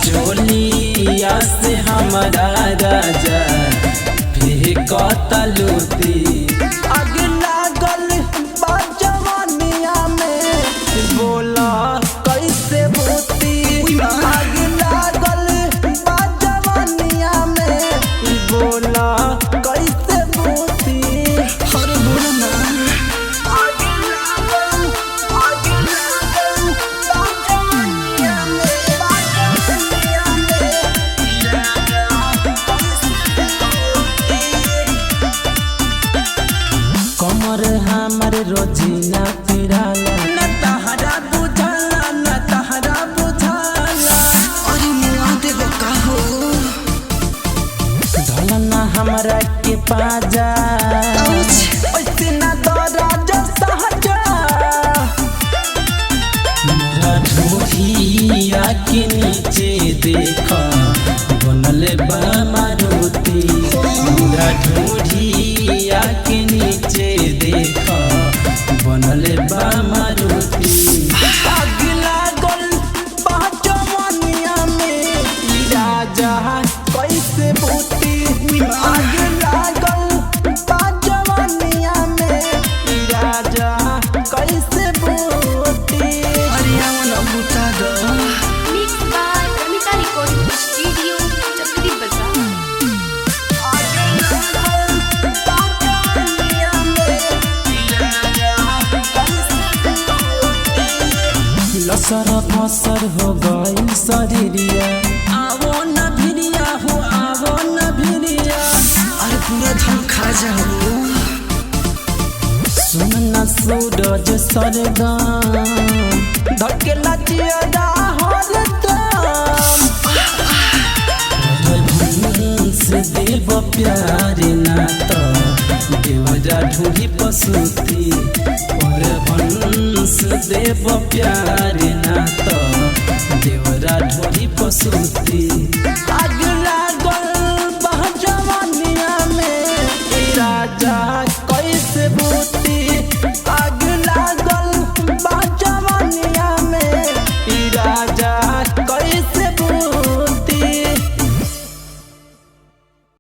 चोलिया से हमारा राजा फेंकता लूटी। आग लागल बा जवानिया में बोला कैसे बूती। आग लागल बा जवानिया में बोला कैसे बूती। अरे बोला ना। आग लागल बा जवानिया में कमर हमर रोजीना पिराला न तहरा बुझाला न तहरा बुझाला। अरे मुआ देबो का हो। धलना हमरा के पाजा ऐसे न दरा जो सहजा। मेरा ढूढ़िया के नीचे देखा बनल बा मारुति। मेरा ढूढ़िया के नीचे देखा बनल बा मारुति। आग लागल बा जवानिया में ई राजा कैसे बूती। आग लागल बा जवानिया में ई राजा कैसे बूती। अरे आवन बुता दो। Mixed by Ramita Recording Studio, Chakri Bazaar. लसर फसर हो गई शरीरिया। आवो न भिरिया हो आवो न भिरिया। अरे पूरा धम खा जाओ। सुन न सूरज सरगम धकेला जियरा हरदम। से देव प्यार ना तो देवरा ढूंढी पसुती। और वंश देव प्यार ना तो देवरा ढूंढी पसुती।